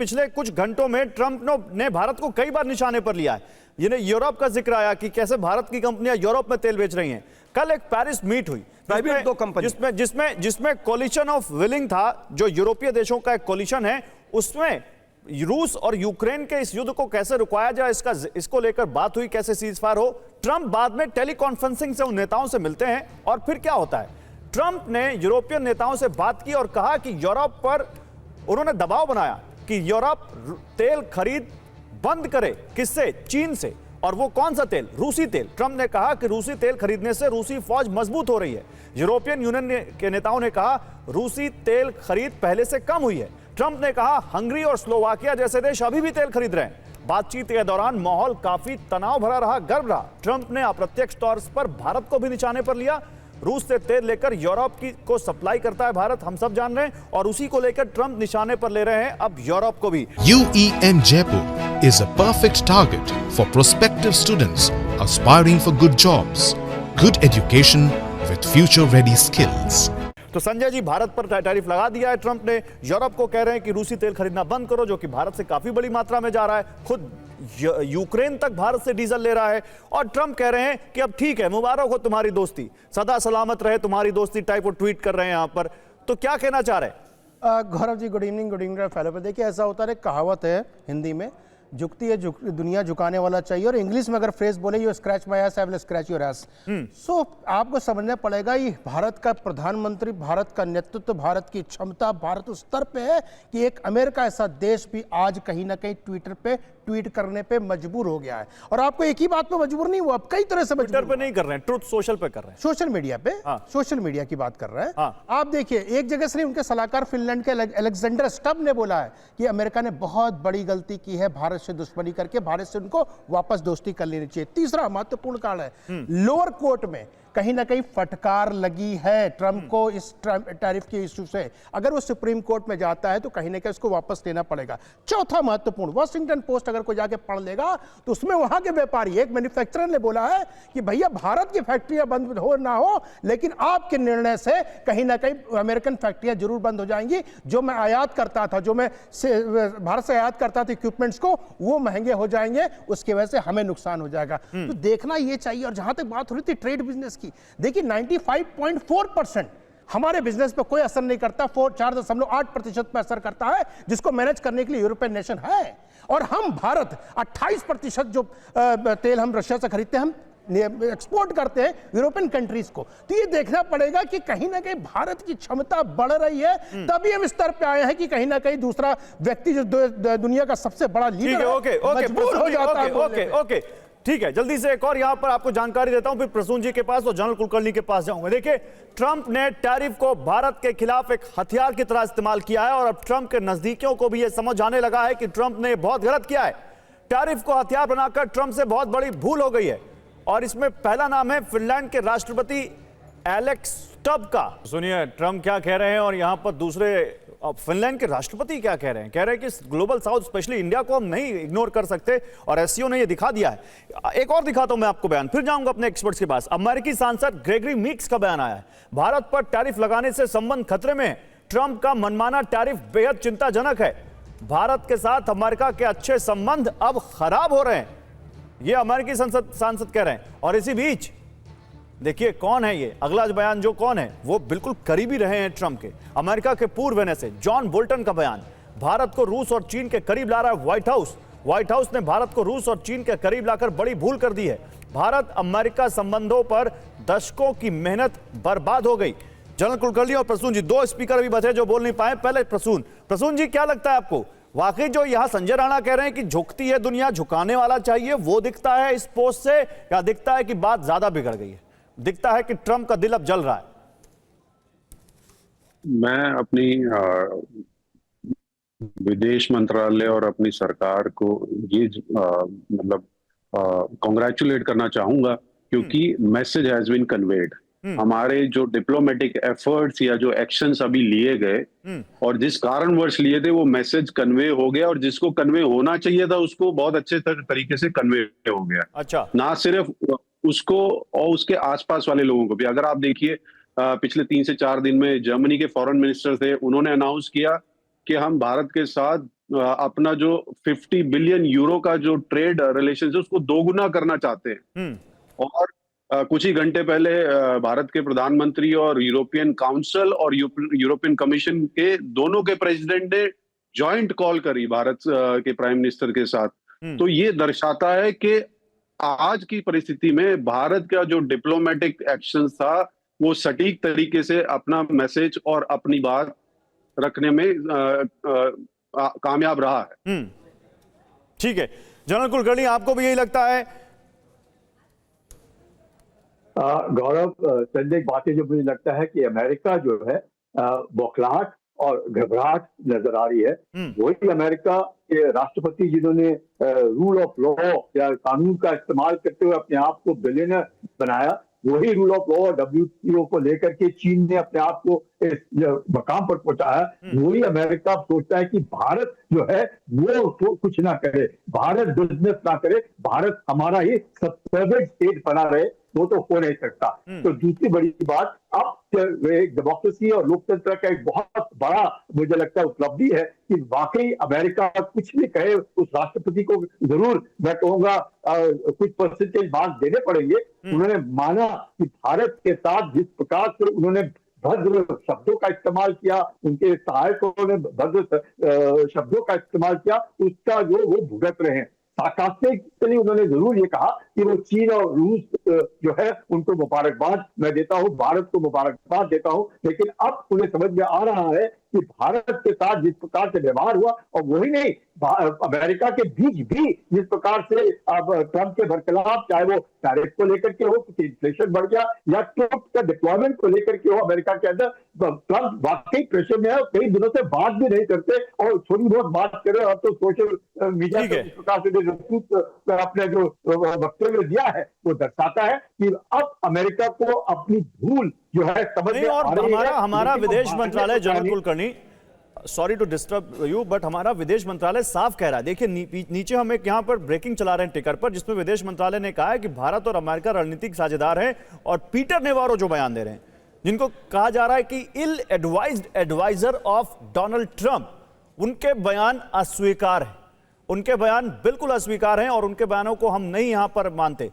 पिछले कुछ घंटों में ट्रंप ने भारत को कई बार निशाने पर लिया है। यानी यूरोप का जिक्र आया कि कैसे भारत की कंपनियां यूरोप में तेल बेच रही हैं। कल एक पेरिस मीट हुई प्राइवेट दो कंपनी जिसमें कोलिशन ऑफ विलिंग था, जो यूरोपीय देशों का एक कोलिशन है, उसमें रूस और यूक्रेन के इस युद्ध को कैसे रुकाया जाए इसको लेकर बात हुई, कैसे सीजफायर हो। ट्रंप बाद में टेलीकॉन्फ्रेंसिंग से उन नेताओं से मिलते हैं और फिर क्या होता है, ट्रंप ने यूरोपियन नेताओं से बात की और कहा कि यूरोप पर उन्होंने दबाव बनाया कि यूरोप तेल खरीद बंद करे। किससे? चीन से। और वो कौन सा तेल? रूसी तेल। ट्रंप ने कहा कि रूसी तेल खरीदने से रूसी फौज मजबूत हो रही है। यूरोपियन यूनियन के नेताओं ने कहा रूसी तेल खरीद पहले से कम हुई है। ट्रंप ने कहा हंगरी और स्लोवाकिया जैसे देश अभी भी तेल खरीद रहे हैं। बातचीत के दौरान माहौल काफी तनाव भरा रहा, गर्म रहा। ट्रंप ने अप्रत्यक्ष तौर पर भारत को भी निशाने पर लिया। रूस से तेल लेकर यूरोप को सप्लाई करता है भारत, हम सब जान रहे हैं, और उसी को लेकर ट्रंप निशाने पर ले रहे हैं अब यूरोप को भी। UEM Jaipur is a perfect target for prospective students aspiring for good jobs, good education with future-ready skills. तो संजय जी, भारत पर टैरिफ लगा दिया है ट्रंप ने। यूरोप को कह रहे हैं कि रूसी तेल खरीदना बंद करो, जो कि भारत से काफी बड़ी मात्रा में जा रहा है। खुद यूक्रेन तक भारत से डीजल ले रहा है और ट्रंप कह रहे हैं कि अब ठीक है, मुबारक हो तुम्हारी दोस्ती, सदा सलामत रहे तुम्हारी दोस्ती टाइप वो ट्वीट कर रहे हैं यहां पर। तो क्या कहना चाह रहे हैं? गौरव जी, गुड इवनिंग फैलो पर। देखिए, ऐसा होता है, कहावत है हिंदी में, झुकती है दुनिया झुकाने वाला चाहिए, और इंग्लिश में अगर फ्रेज बोले you scratch my ass I will scratch your ass. So आपको समझना पड़ेगा ये भारत का प्रधानमंत्री, भारत का नेतृत्व, भारत की क्षमता, भारत उस स्तर पे है कि एक अमेरिका ऐसा देश भी आज कहीं ना कहीं ट्विटर पे ट्वीट करने पे मजबूर हो गया है। और आपको एक ही बात पे मजबूर नहीं हुआ, आप कई तरह से ट्विटर पे नहीं कर रहे हैं, ट्रुथ सोशल पे कर रहे हैं, सोशल मीडिया पे। सोशल मीडिया की बात कर रहे हैं। आप देखिए, एक जगह से उनके सलाहकार फिनलैंड के अलेक्जेंडर स्टब ने बोला है कि अमेरिका ने बहुत बड़ी गलती की है, भारत से दुश्मनी करके भारत से उनको वापस दोस्ती कर लेनी चाहिए। तीसरा महत्वपूर्ण कारण है, लोअर कोर्ट में कहीं ना कहीं फटकार लगी है ट्रंप को इस टैरिफ के इश्यू से। अगर वो सुप्रीम कोर्ट में जाता है तो कहीं ना कहीं उसको वापस लेना पड़ेगा। चौथा महत्वपूर्ण, वॉशिंगटन पोस्ट अगर कोई जाके पढ़ लेगा तो उसमें वहां के व्यापारी, एक मैन्युफैक्चरर ने बोला है कि भैया भारत की फैक्ट्रियां बंद हो ना हो, लेकिन आपके निर्णय से कहीं ना कहीं अमेरिकन फैक्ट्रियां जरूर बंद हो जाएंगी। जो मैं आयात करता था, जो मैं भारत से आयात करता था इक्विपमेंट्स को, वो महंगे हो जाएंगे, उसकी वजह से हमें नुकसान हो जाएगा। तो देखना ये चाहिए। और जहां तक बात हो रही थी ट्रेड बिजनेस, देखिए 95.4% हमारे बिजनेस पे कोई असर नहीं करता, 4.8% पे असर करता है, जिसको मैनेज करने के लिए यूरोपियन नेशन है। और हम भारत 28% जो तेल हम रशिया से खरीदते हैं, हम एक्सपोर्ट करते हैं यूरोपियन कंट्रीज को। तो ये देखना पड़ेगा कि कहीं ना कहीं भारत की क्षमता बढ़ रही है, तभी हम इस स्तर पे आए हैं कि कहीं ना कहीं दूसरा व्यक्ति जो दुनिया का सबसे बड़ा लीडर है, मजबूर हो जाता है। ओके, ठीक है, जल्दी से एक और यहां पर आपको जानकारी देता हूं, फिर प्रसून जी के पास और जनरल कुलकर्णी के पास जाऊंगा। देखिए, ट्रंप ने टैरिफ को भारत के खिलाफ एक हथियार की तरह इस्तेमाल किया है और अब ट्रंप के नजदीकियों को भी यह समझ आने लगा है कि ट्रंप ने बहुत गलत किया है। टैरिफ को हथियार बनाकर ट्रंप से बहुत बड़ी भूल हो गई है। और इसमें पहला नाम है फिनलैंड के राष्ट्रपति एलेक्स स्टब का। सुनिए ट्रंप क्या कह रहे हैं और यहां पर दूसरे फिनलैंड के राष्ट्रपति क्या कह रहे हैं। कह रहे हैं कि ग्लोबल साउथ स्पेशली इंडिया को हम नहीं इग्नोर कर सकते, और एससीओ ने यह दिखा दिया है। एक और दिखाता हूं मैं आपको बयान, फिर जाऊंगा अपने एक्सपर्ट्स के पास। अमेरिकी सांसद ग्रेगरी मीक्स का बयान आया है, भारत पर टैरिफ लगाने से संबंध खतरे में है। ट्रंप का मनमाना टैरिफ बेहद चिंताजनक है। भारत के साथ अमेरिका के अच्छे संबंध अब खराब हो रहे हैं, यह अमेरिकी सांसद कह रहे हैं। और इसी बीच देखिए कौन है ये अगला बयान, जो कौन है वो बिल्कुल करीबी रहे हैं ट्रंप के, अमेरिका के पूर्व एनएसए जॉन बोल्टन का बयान। भारत को रूस और चीन के करीब ला रहा है व्हाइट हाउस ने भारत को रूस और चीन के करीब लाकर बड़ी भूल कर दी है। भारत अमेरिका संबंधों पर दशकों की मेहनत बर्बाद हो गई। जनरल कुलकर्णी और प्रसून जी, दो स्पीकर अभी बचे जो बोल नहीं पाए। पहले प्रसून जी, क्या लगता है आपको, वाकई जो यहां संजय राणा कह रहे हैं कि झुकती है दुनिया, झुकाने वाला चाहिए, वो दिखता है इस पोस्ट से, या दिखता है कि बात ज्यादा बिगड़ गई है, दिखता है कि ट्रंप का दिल अब जल रहा है? मैं अपनी विदेश मंत्रालय और अपनी सरकार को ये मतलब कॉन्ग्रेचुलेट करना चाहूंगा, क्योंकि मैसेज हैज बीन कन्वेड। हमारे जो डिप्लोमेटिक एफर्ट्स या जो एक्शंस अभी लिए गए और जिस कारणवश लिए थे, वो मैसेज कन्वे हो गया, और जिसको कन्वे होना चाहिए था उसको बहुत अच्छे तरीके से कन्वे हो गया। अच्छा, ना सिर्फ उसको और उसके आसपास वाले लोगों को भी। अगर आप देखिए, पिछले 3 से 4 दिन में जर्मनी के फॉरेन मिनिस्टर थे, उन्होंने अनाउंस किया कि हम भारत के साथ अपना जो 50 बिलियन यूरो का जो ट्रेड रिलेशन है उसको दोगुना करना चाहते हैं। और कुछ ही घंटे पहले भारत के प्रधानमंत्री और यूरोपियन काउंसिल और यूरोपियन कमीशन के दोनों के प्रेसिडेंट ने जॉइंट कॉल करी भारत के प्राइम मिनिस्टर के साथ। तो ये दर्शाता है कि आज की परिस्थिति में भारत का जो डिप्लोमेटिक एक्शन था वो सटीक तरीके से अपना मैसेज और अपनी बात रखने में कामयाब रहा है। ठीक है जनरल कुलकर्णी, आपको भी यही लगता है? गौरव, चंद एक बातें जो मुझे लगता है कि अमेरिका जो है बौखलाहट और घबराहट नजर आ रही है। वही अमेरिका के राष्ट्रपति जिन्होंने रूल ऑफ लॉ या कानून का इस्तेमाल करते हुए अपने आप को बिलियनर बनाया, वही रूल ऑफ लॉ और WTO को लेकर के चीन ने अपने आप को इस मकाम पर पहुंचाया। वही अमेरिका सोचता है कि भारत जो है वो तो कुछ ना करे, भारत बिजनेस ना करे, भारत हमारा ही सबसेर्वेंट स्टेट बना रहे, वो तो हो नहीं सकता। तो दूसरी बड़ी बात, अब डेमोक्रेसी और लोकतंत्र का एक बहुत बड़ा मुझे लगता है उपलब्धि है कि वाकई अमेरिका कुछ भी कहे उस राष्ट्रपति को जरूर मैं कहूंगा कुछ परसेंटेज मार्क्स देने पड़ेंगे। उन्होंने माना कि भारत के साथ जिस प्रकार से उन्होंने भद्र शब्दों का इस्तेमाल किया, उनके सहायकों ने भद्र शब्दों का इस्तेमाल किया, उसका जो वो भुगत रहे हैं। सार्कास्टिकली उन्होंने जरूर ये कहा कि वो चीन और रूस जो है उनको मुबारकबाद मैं देता हूं, भारत को मुबारकबाद देता हूं, लेकिन अब उन्हें समझ में आ रहा है कि भारत के साथ जिस प्रकार से व्यवहार हुआ, और वही नहीं अमेरिका के बीच भी जिस प्रकार से अब ट्रंप के बरखिलाफ, चाहे वो टैरिफ को लेकर के हो, क्योंकि इन्फ्लेशन बढ़ गया, या ट्रंप का डिप्लॉयमेंट को लेकर के हो अमेरिका के अंदर, ट्रंप वाकई प्रेशर में है। कई दिनों से बात भी नहीं करते और थोड़ी बहुत बात कर रहे हैं। अब तो सोशल मीडिया के इस प्रकार से अपने जो वक्तव्य दिया है वो दर्शाता है कि अब अमेरिका को अपनी भूल जो है समझ में आ रही है। हमारा विदेश मंत्रालय, general Kulkarni, sorry to disturb you, but हमारा विदेश मंत्रालय साफ कह रहा है। देखिए नीचे हम एक यहाँ पर ब्रेकिंग चला रहे हैं टिकर पर, जिसमें विदेश मंत्रालय ने कहा है कि भारत और अमेरिका रणनीतिक साझेदार हैं, और पीटर नेवारो जो बयान दे रहे हैं, जिनको कहा जा रहा है कि ill advised adviser of Donald Trump, उनके बयान अस्वीकार हैं, उनके बयान बिल्कुल अस्वीकार हैं और उनके बयानों को हम नहीं यहां पर मानते।